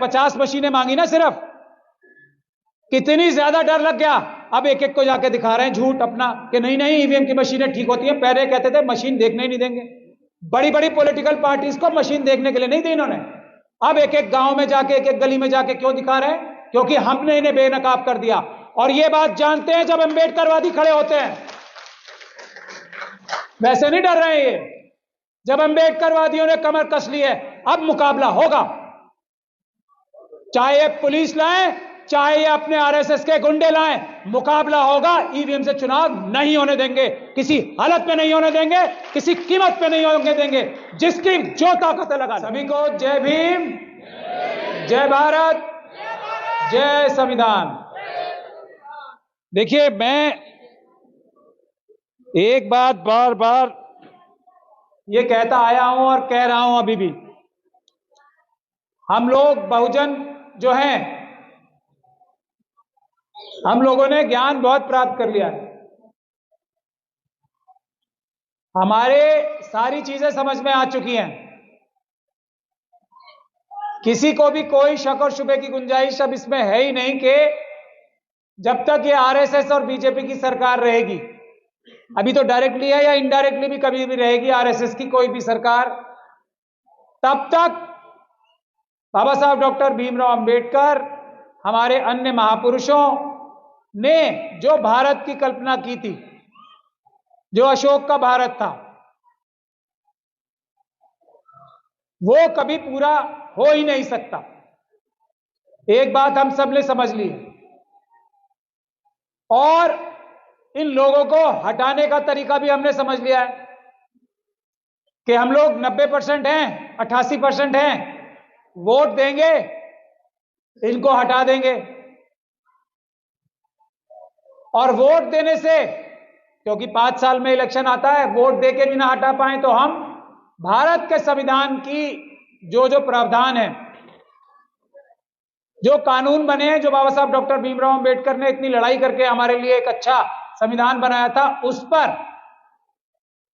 50 मशीनें मांगी ना सिर्फ, कितनी ज्यादा डर लग गया। अब एक एक को जाके दिखा रहे हैं झूठ अपना कि नहीं नहीं ईवीएम की मशीनें ठीक होती हैं। पहले कहते थे मशीन देखने ही नहीं देंगे, बड़ी बड़ी पॉलिटिकल पार्टीज को मशीन देखने के लिए नहीं दी इन्होंने। अब एक एक गांव में जाके, एक एक गली में जाके क्यों दिखा रहे हैं? क्योंकि हमने इन्हें बेनकाब कर दिया। और ये बात जानते हैं जब अम्बेडकरवादी खड़े होते हैं, वैसे नहीं डर रहे हैं ये। जब अम्बेडकरवादियों ने कमर कस ली है, अब मुकाबला होगा। चाहे पुलिस लाए, चाहे ये अपने आरएसएस के गुंडे लाएं, मुकाबला होगा। ईवीएम से चुनाव नहीं होने देंगे, किसी हालत में नहीं होने देंगे, किसी कीमत पे नहीं होने देंगे। जिसकी जो ताकत लगा। सभी को जय भीम, जय भारत, जय संविधान। देखिए, मैं एक बात बार बार ये कहता आया हूं और कह रहा हूं अभी भी, हम लोग बहुजन जो हैं, हम लोगों ने ज्ञान बहुत प्राप्त कर लिया है। हमारे सारी चीजें समझ में आ चुकी हैं। किसी को भी कोई शक और शुबे की गुंजाइश अब इसमें है ही नहीं कि जब तक ये आरएसएस और बीजेपी की सरकार रहेगी, अभी तो डायरेक्टली है या इनडायरेक्टली भी कभी भी रहेगी आरएसएस की कोई भी सरकार, तब तक बाबा साहब डॉक्टर भीमराव अंबेडकर, हमारे अन्य महापुरुषों ने जो भारत की कल्पना की थी, जो अशोक का भारत था, वो कभी पूरा हो ही नहीं सकता। एक बात हम सब ने समझ ली, और इन लोगों को हटाने का तरीका भी हमने समझ लिया है कि हम लोग 90% हैं, 88% हैं, वोट देंगे, इनको हटा देंगे। और वोट देने से, क्योंकि 5 साल में इलेक्शन आता है, वोट देके भी ना हटा पाए तो हम भारत के संविधान की जो जो प्रावधान है, जो कानून बने हैं, जो बाबा साहब डॉक्टर भीमराव अंबेडकर ने इतनी लड़ाई करके हमारे लिए एक अच्छा संविधान बनाया था, उस पर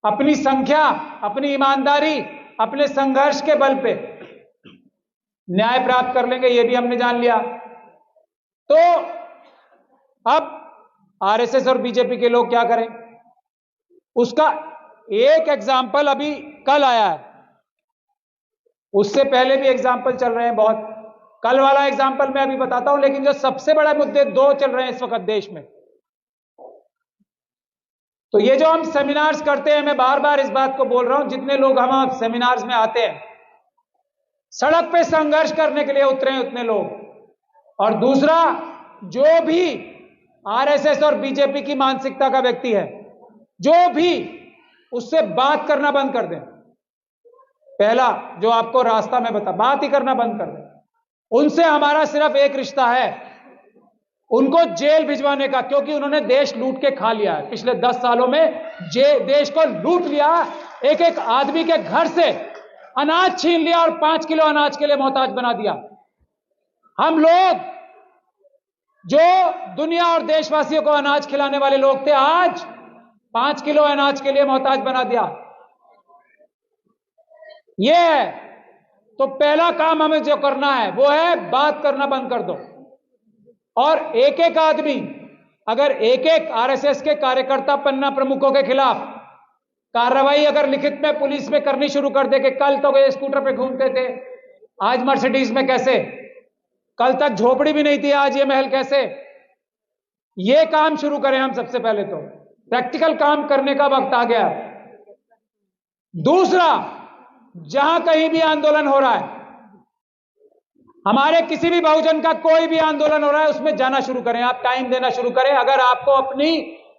अपनी संख्या, अपनी ईमानदारी, अपने संघर्ष के बल पे न्याय प्राप्त कर लेंगे, ये भी हमने जान लिया। तो अब आरएसएस और बीजेपी के लोग क्या करें, उसका एक एग्जाम्पल अभी कल आया है। उससे पहले भी एग्जाम्पल चल रहे हैं बहुत। कल वाला एग्जाम्पल मैं अभी बताता हूं, लेकिन जो सबसे बड़ा मुद्दे 2 चल रहे हैं इस वक्त देश में। तो ये जो हम सेमिनार्स करते हैं, मैं बार बार इस बात को बोल रहा हूं, जितने लोग हम सेमिनार्स में आते हैं, सड़क पे संघर्ष करने के लिए उतरे हैं उतने लोग। और दूसरा, जो भी आरएसएस और बीजेपी की मानसिकता का व्यक्ति है, जो भी, उससे बात करना बंद कर दें। पहला जो आपको रास्ता में बता, बात ही करना बंद कर दें। उनसे हमारा सिर्फ एक रिश्ता है, उनको जेल भिजवाने का, क्योंकि उन्होंने देश लूट के खा लिया है। पिछले 10 सालों में देश को लूट लिया, एक एक आदमी के घर से अनाज छीन लिया और 5 किलो अनाज के लिए मोहताज बना दिया। हम लोग जो दुनिया और देशवासियों को अनाज खिलाने वाले लोग थे, आज 5 किलो अनाज के लिए मोहताज बना दिया। यह है। तो पहला काम हमें जो करना है वो है बात करना बंद कर दो। और एक एक आदमी, अगर एक एक आरएसएस के कार्यकर्ता, पन्ना प्रमुखों के खिलाफ कार्रवाई अगर लिखित में पुलिस में करनी शुरू कर दे कि कल तो ये स्कूटर पे घूमते थे, आज मर्सिडीज में कैसे, कल तक झोपड़ी भी नहीं थी, आज ये महल कैसे, ये काम शुरू करें हम सबसे पहले। तो प्रैक्टिकल काम करने का वक्त आ गया। दूसरा, जहां कहीं भी आंदोलन हो रहा है, हमारे किसी भी बहुजन का कोई भी आंदोलन हो रहा है, उसमें जाना शुरू करें, आप टाइम देना शुरू करें। अगर आपको अपनी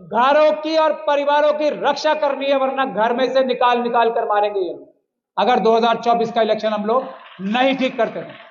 घरों की और परिवारों की रक्षा करनी है, वरना घर में से निकाल निकाल कर मारेंगे ये लोग, अगर 2024 का इलेक्शन हम लोग नहीं ठीक करते हैं।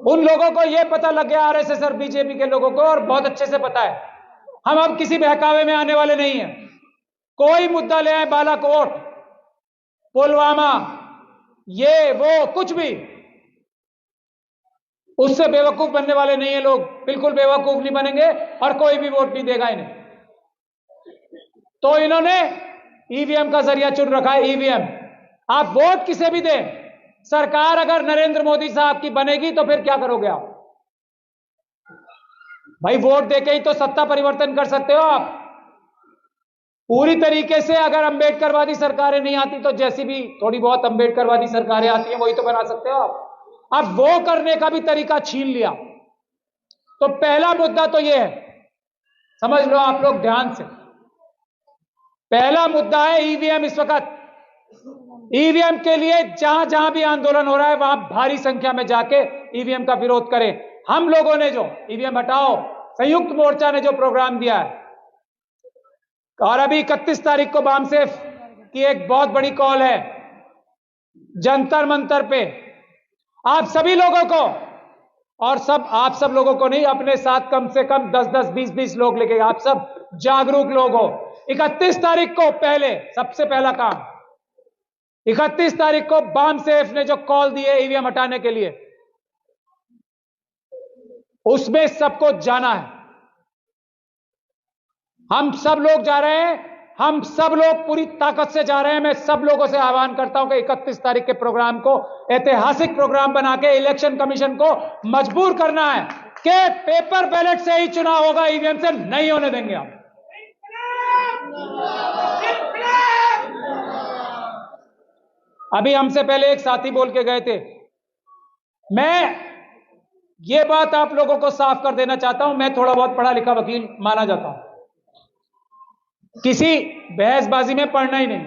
उन लोगों को यह पता लग गया, आरएसएस और बीजेपी के लोगों को, और बहुत अच्छे से पता है, हम अब किसी बहकावे में आने वाले नहीं हैं। कोई मुद्दा ले आए, बालाकोट, पुलवामा, ये वो कुछ भी, उससे बेवकूफ बनने वाले नहीं है लोग, बिल्कुल बेवकूफ नहीं बनेंगे, और कोई भी वोट नहीं देगा इन्हें। तो इन्होंने ईवीएम का जरिया चुन रखा है। ईवीएम, आप वोट किसे भी दें, सरकार अगर नरेंद्र मोदी साहब की बनेगी तो फिर क्या करोगे आप? भाई वोट देके ही तो सत्ता परिवर्तन कर सकते हो आप। पूरी तरीके से अगर अंबेडकरवादी सरकारें नहीं आती तो जैसी भी थोड़ी बहुत अंबेडकरवादी सरकारें आती हैं वही तो बना सकते हो आप। अब वो करने का भी तरीका छीन लिया। तो पहला मुद्दा तो ये है, समझ लो आप लोग ध्यान से। पहला मुद्दा है ईवीएम। इस वक्त ईवीएम के लिए जहां जहां भी आंदोलन हो रहा है वहां भारी संख्या में जाके ईवीएम का विरोध करें। हम लोगों ने जो ईवीएम हटाओ संयुक्त मोर्चा ने जो प्रोग्राम दिया है, और अभी 31 तारीख को बामसेफ की एक बहुत बड़ी कॉल है जंतर मंतर पे। आप सभी लोगों को, और आप सब लोगों को नहीं, अपने साथ कम से कम 10-10, 20-20 लोग लेके, आप सब जागरूक लोग हो। 31 तारीख को पहले सबसे पहला काम, 31 तारीख को बामसेफ ने जो कॉल दी है ईवीएम हटाने के लिए, उसमें सबको जाना है। हम सब लोग जा रहे हैं, हम सब लोग पूरी ताकत से जा रहे हैं। मैं सब लोगों से आह्वान करता हूं कि 31 तारीख के प्रोग्राम को ऐतिहासिक प्रोग्राम बना के इलेक्शन कमीशन को मजबूर करना है कि पेपर बैलेट से ही चुनाव होगा, ईवीएम से नहीं होने देंगे हम। अभी हमसे पहले एक साथी बोल के गए थे, मैं ये बात आप लोगों को साफ कर देना चाहता हूं, मैं थोड़ा बहुत पढ़ा लिखा वकील माना जाता हूं, किसी बहसबाजी में पढ़ना ही नहीं।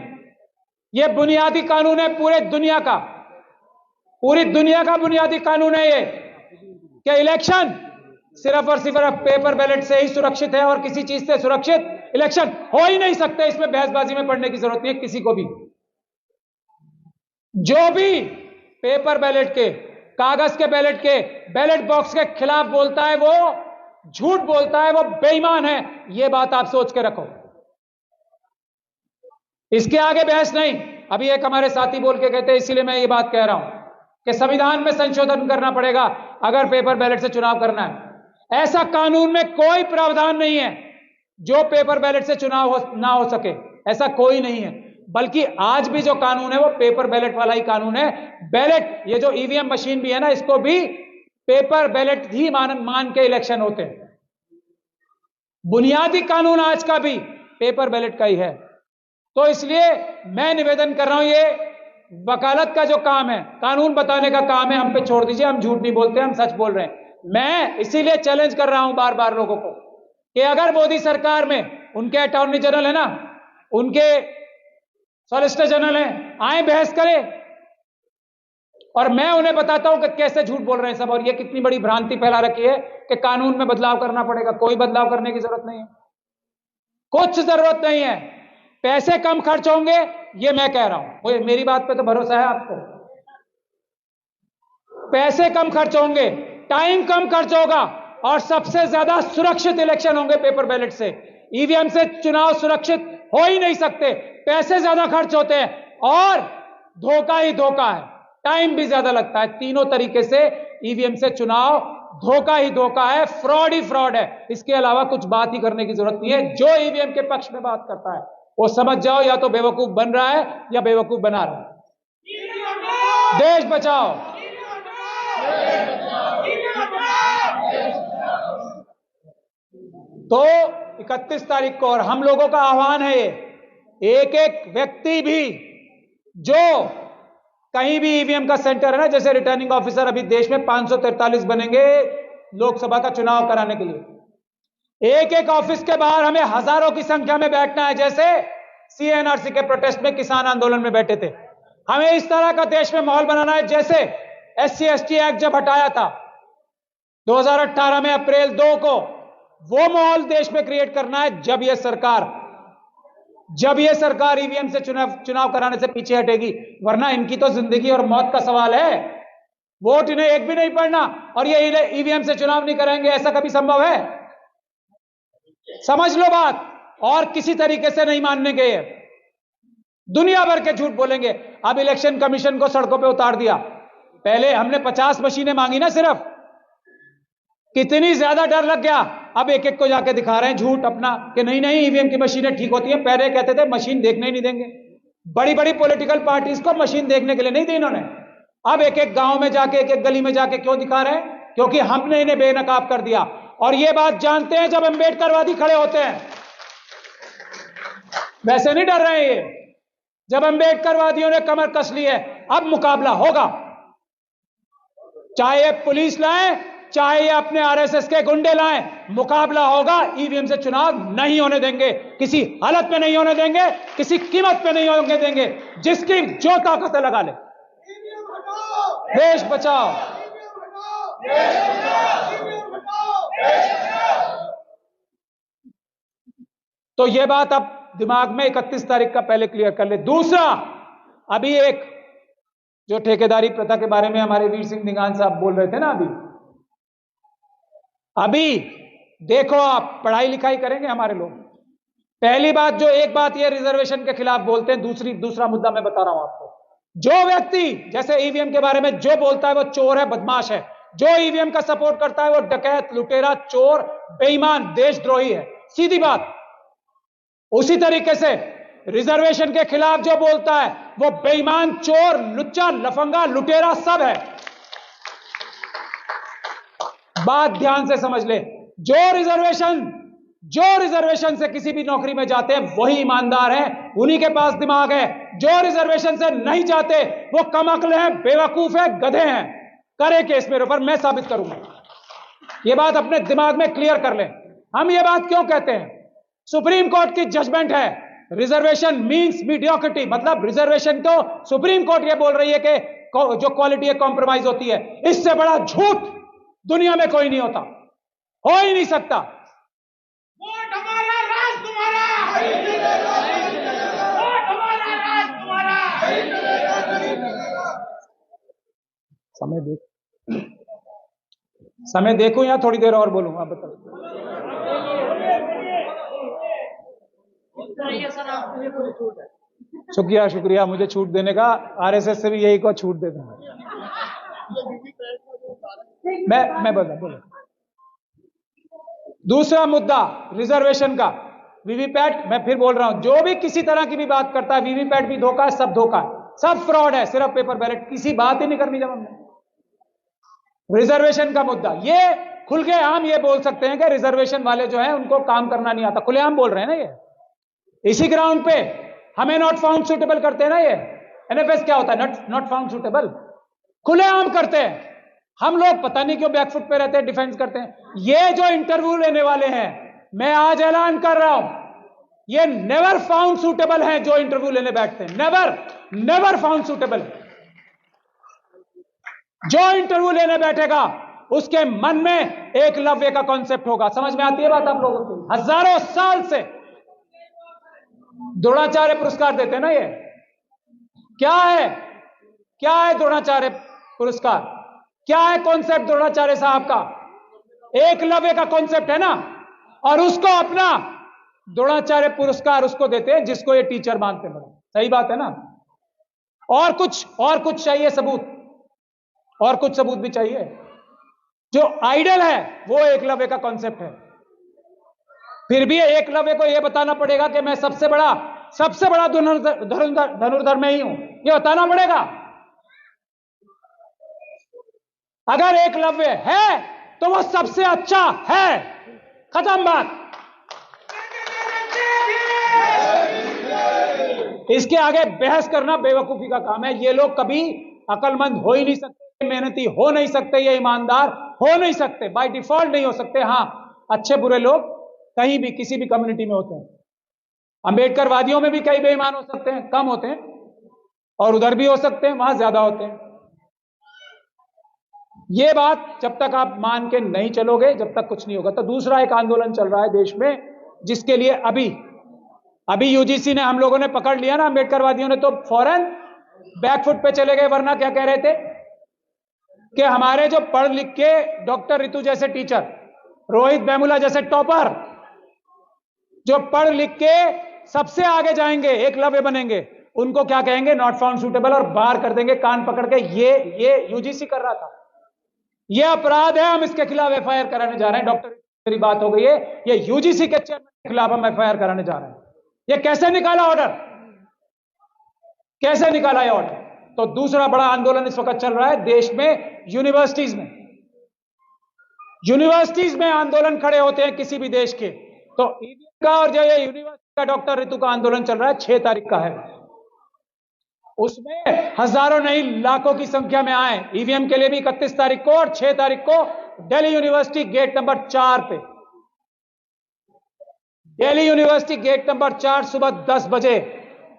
यह बुनियादी कानून है पूरी दुनिया का बुनियादी कानून है ये, कि इलेक्शन सिर्फ और सिर्फ पेपर बैलेट से ही सुरक्षित है और किसी चीज से सुरक्षित इलेक्शन हो ही नहीं सकते। इसमें बहसबाजी में पढ़ने की जरूरत नहीं है किसी को भी। जो भी पेपर बैलेट के, कागज के बैलेट के, बैलेट बॉक्स के खिलाफ बोलता है वो झूठ बोलता है, वो बेईमान है। यह बात आप सोच के रखो, इसके आगे बहस नहीं। अभी एक हमारे साथी बोल के कहते हैं, इसीलिए मैं ये बात कह रहा हूं कि संविधान में संशोधन करना पड़ेगा अगर पेपर बैलेट से चुनाव करना है। ऐसा कानून में कोई प्रावधान नहीं है जो पेपर बैलेट से चुनाव ना हो सके, ऐसा कोई नहीं है। बल्कि आज भी जो कानून है वो पेपर बैलेट वाला ही कानून है। बैलेट, ये जो ईवीएम मशीन भी है ना, इसको भी पेपर बैलेट ही मान के इलेक्शन होते हैं। बुनियादी कानून आज का भी पेपर बैलेट का ही है। तो इसलिए मैं निवेदन कर रहा हूं, ये वकालत का जो काम है, कानून बताने का काम है, हम पे छोड़ दीजिए। हम झूठ नहीं बोलते, हम सच बोल रहे हैं। मैं इसीलिए चैलेंज कर रहा हूं बार बार लोगों को कि अगर मोदी सरकार में उनके अटॉर्नी जनरल है ना, उनके सॉलिसिटर जनरल हैं, आए बहस करें और मैं उन्हें बताता हूं कि कैसे झूठ बोल रहे हैं सब, और ये कितनी बड़ी भ्रांति फैला रखी है कि कानून में बदलाव करना पड़ेगा। कोई बदलाव करने की जरूरत नहीं है, कुछ जरूरत नहीं है। पैसे कम खर्च होंगे, ये मैं कह रहा हूं, मेरी बात पे तो भरोसा है आपको। पैसे कम खर्च होंगे, टाइम कम खर्च होगा, और सबसे ज्यादा सुरक्षित इलेक्शन होंगे पेपर बैलेट से। ईवीएम से चुनाव सुरक्षित हो ही नहीं सकते, पैसे ज्यादा खर्च होते हैं और धोखा ही धोखा है, टाइम भी ज्यादा लगता है। तीनों तरीके से ईवीएम से चुनाव धोखा ही धोखा है, फ्रॉड ही फ्रॉड है। इसके अलावा कुछ बात ही करने की जरूरत नहीं है। जो ईवीएम के पक्ष में बात करता है वो समझ जाओ, या तो बेवकूफ बन रहा है या बेवकूफ बना रहा है। देश बचाओ, तो 31 तारीख को, और हम लोगों का आह्वान है ये, एक एक व्यक्ति भी जो कहीं भी ईवीएम का सेंटर है ना, जैसे रिटर्निंग ऑफिसर, अभी देश में 543 बनेंगे लोकसभा का चुनाव कराने के लिए। एक एक ऑफिस के बाहर हमें हजारों की संख्या में बैठना है, जैसे सीएनआरसी के प्रोटेस्ट में किसान आंदोलन में बैठे थे। हमें इस तरह का देश में माहौल बनाना है, जैसे SC/ST एक्ट जब हटाया था 2018 में अप्रैल 2 को, वो माहौल देश में क्रिएट करना है। जब यह सरकार ईवीएम से चुनाव कराने से पीछे हटेगी, वरना इनकी तो जिंदगी और मौत का सवाल है। वोट इन्हें एक भी नहीं पड़ना और ये ईवीएम से चुनाव नहीं करेंगे, ऐसा कभी संभव है? समझ लो बात, और किसी तरीके से नहीं मानने के। दुनिया भर के झूठ बोलेंगे। अब इलेक्शन कमीशन को सड़कों पे उतार दिया। पहले हमने 50 मशीनें मांगी ना सिर्फ, कितनी ज्यादा डर लग गया। अब एक एक को जाके दिखा रहे हैं झूठ अपना कि नहीं नहीं ईवीएम की मशीनें ठीक होती हैं। पहले कहते थे मशीन देखने ही नहीं देंगे, बड़ी बड़ी पॉलिटिकल पार्टीज को मशीन देखने के लिए नहीं दी इन्होंने। अब एक एक गांव में जाके, एक एक गली में जाके क्यों दिखा रहे हैं? क्योंकि हमने इन्हें बेनकाब कर दिया। और ये बात जानते हैं जब अंबेडकरवादी खड़े होते हैं, वैसे नहीं डर रहे हैं ये। जब अंबेडकरवादियों ने कमर कस ली है, अब मुकाबला होगा। चाहे ये पुलिस लाए, चाहे ये अपने आरएसएस के गुंडे लाएं, मुकाबला होगा। ईवीएम से चुनाव नहीं होने देंगे, किसी हालत में नहीं होने देंगे, किसी कीमत पे नहीं होने देंगे। जिसकी जो ताकत है लगा ले। देश बचाओ। तो ये बात अब दिमाग में 31 तारीख का पहले क्लियर कर ले। दूसरा, अभी एक जो ठेकेदारी प्रथा के बारे में हमारे वीर सिंह निगान साहब बोल रहे थे ना, अभी देखो, आप पढ़ाई लिखाई करेंगे हमारे लोग। पहली बात, जो एक बात ये रिजर्वेशन के खिलाफ बोलते हैं, दूसरा मुद्दा मैं बता रहा हूं आपको। जो व्यक्ति जैसे ईवीएम के बारे में जो बोलता है वो चोर है, बदमाश है। जो ईवीएम का सपोर्ट करता है वो डकैत, लुटेरा, चोर, बेईमान, देशद्रोही है। सीधी बात। उसी तरीके से रिजर्वेशन के खिलाफ जो बोलता है वो बेईमान, चोर, लुच्चा, लफंगा, लुटेरा सब है। बात ध्यान से समझ ले। जो रिजर्वेशन से किसी भी नौकरी में जाते हैं वही ईमानदार हैं, उन्हीं के पास दिमाग है। जो रिजर्वेशन से नहीं जाते वो कमअक्ल हैं, बेवकूफ है, गधे हैं। करे केस मेरे ऊपर, मैं साबित करूंगा। ये बात अपने दिमाग में क्लियर कर लें। हम ये बात क्यों कहते हैं? सुप्रीम कोर्ट की जजमेंट है, रिजर्वेशन मींस मीडियोक्रिटी, मतलब रिजर्वेशन को सुप्रीम कोर्ट ये बोल रही है कि जो क्वालिटी है कॉम्प्रोमाइज होती है। इससे बड़ा झूठ दुनिया में कोई नहीं होता, हो ही नहीं सकता। वोट हमारा, राज तुम्हारा। वोट हमारा, राज तुम्हारा। समय देखो या थोड़ी देर और बोलूं? आप बताओ। शुक्रिया मुझे छूट देने का। आरएसएस से भी यही को छूट दे दूंगा। मैं बोला। दूसरा मुद्दा रिजर्वेशन का, वीवीपैट। मैं फिर बोल रहा हूं, जो भी किसी तरह की भी बात करता है, वीवीपैट भी धोखा है, सब धोखा है, सब फ्रॉड है, सिर्फ पेपर बैलेट। किसी बात ही नहीं करनी। जब हमने रिजर्वेशन का मुद्दा, ये खुल के आम ये बोल सकते हैं कि रिजर्वेशन वाले जो हैं उनको काम करना नहीं आता। खुलेआम बोल रहे हैं ना ये। इसी ग्राउंड पे हमें नॉट फाउंड सुटेबल करते हैं ना ये। एनएफएस क्या होता है? Not found suitable. खुलेआम करते हैं। हम लोग पता नहीं क्यों बैकफुट पे रहते हैं, डिफेंस करते हैं। ये जो इंटरव्यू लेने वाले हैं, मैं आज ऐलान कर रहा हूं, ये नेवर फाउंड सुटेबल हैं। जो इंटरव्यू लेने बैठते हैं, नेवर फाउंड सुटेबल। जो इंटरव्यू लेने बैठेगा उसके मन में एकलव्य का कॉन्सेप्ट होगा। समझ में आती है बात आप लोगों को? हजारों साल से द्रोणाचार्य पुरस्कार देते हैं ना ये। क्या है द्रोणाचार्य पुरस्कार? क्या है कॉन्सेप्ट द्रोणाचार्य साहब का? एकलव्य का कॉन्सेप्ट है ना। और उसको अपना द्रोणाचार्य पुरस्कार उसको देते हैं जिसको ये टीचर मानते हैं। सही बात है ना। और कुछ चाहिए सबूत, और कुछ सबूत भी चाहिए। जो आइडल है वो एकलव्य का कॉन्सेप्ट है। फिर भी एकलव्य को यह बताना पड़ेगा कि मैं सबसे बड़ा धनुर्धर मैं ही हूं, यह बताना पड़ेगा। अगर एकलव्य है तो वो सबसे अच्छा है। खत्म बात। इसके आगे बहस करना बेवकूफी का काम है। ये लोग कभी अकलमंद हो ही नहीं सकते, मेहनती हो नहीं सकते, ये ईमानदार हो नहीं सकते, बाय डिफॉल्ट नहीं हो सकते। हां, अच्छे बुरे लोग कहीं भी किसी भी कम्युनिटी में होते हैं। अंबेडकरवादियों में भी कई बेईमान हो सकते हैं, कम होते हैं, और उधर भी हो सकते हैं, वहां ज्यादा होते हैं। यह बात जब तक आप मान के नहीं चलोगे, जब तक कुछ नहीं होगा। तो दूसरा एक आंदोलन चल रहा है देश में, जिसके लिए अभी यूजीसी ने, हम लोगों ने पकड़ लिया ना, अंबेडकरवादियों ने तो फौरन बैकफुट पे चले गए। वरना क्या कह रहे थे कि हमारे जो पढ़ लिख के डॉक्टर रितु जैसे टीचर, रोहित वेमुला जैसे टॉपर, जो पढ़ लिख के सबसे आगे जाएंगे, एकलव्य बनेंगे, उनको क्या कहेंगे? नॉट फाउंड सूटेबल, और बाहर कर देंगे कान पकड़ के। ये यूजीसी कर रहा था। ये अपराध है, हम इसके खिलाफ एफआईआर कराने जा रहे हैं। डॉक्टर मेरी बात हो गई है, ये यूजीसी के चेयरमैन के खिलाफ हम एफआईआर कराने जा रहे हैं। ये कैसे निकाला ऑर्डर? कैसे निकाला ये ऑर्डर? तो दूसरा बड़ा आंदोलन इस वक्त चल रहा है देश में यूनिवर्सिटीज में। यूनिवर्सिटीज में आंदोलन खड़े होते हैं किसी भी देश के, तो ईवीएम का और जो ये यूनिवर्सिटी का डॉक्टर ऋतु का आंदोलन चल रहा है 6 तारीख का है। उसमें हजारों नहीं लाखों की संख्या में आए ईवीएम के लिए भी 31 तारीख को, और 6 तारीख को दिल्ली यूनिवर्सिटी गेट नंबर 4 पे, दिल्ली यूनिवर्सिटी गेट नंबर 4 सुबह 10 बजे,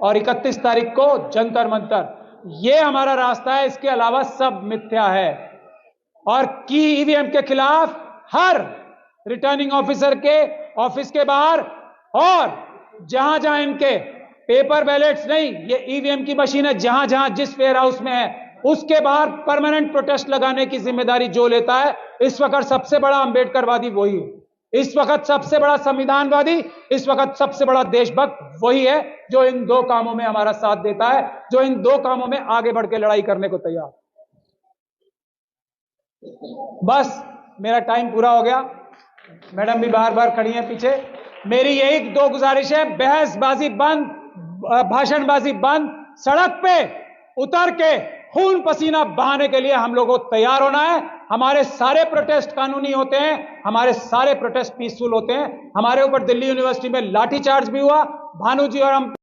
और 31 तारीख को जंतर मंतर। यह हमारा रास्ता है, इसके अलावा सब मिथ्या है। और की ईवीएम के खिलाफ हर रिटर्निंग ऑफिसर के ऑफिस के बाहर, और जहां जहां इनके पेपर बैलेट्स नहीं, ये ईवीएम की मशीन है, जहां जहां जिस वेयर हाउस में है उसके बाहर परमानेंट प्रोटेस्ट लगाने की जिम्मेदारी जो लेता है, इस वक्त सबसे बड़ा अंबेडकरवादी वही है, इस वक्त सबसे बड़ा संविधानवादी, इस वक्त सबसे बड़ा देशभक्त वही है जो इन 2 कामों में हमारा साथ देता है, जो इन 2 कामों में आगे बढ़ के लड़ाई करने को तैयार। बस मेरा टाइम पूरा हो गया, मैडम भी बार बार खड़ी हैं पीछे। मेरी यही 2 गुजारिश है, बहसबाजी बंद, भाषणबाजी बंद, सड़क पे उतर के खून पसीना बहाने के लिए हम लोगों को तैयार होना है। हमारे सारे प्रोटेस्ट कानूनी होते हैं, हमारे सारे प्रोटेस्ट पीसफुल होते हैं। हमारे ऊपर दिल्ली यूनिवर्सिटी में लाठीचार्ज भी हुआ, भानु जी और हम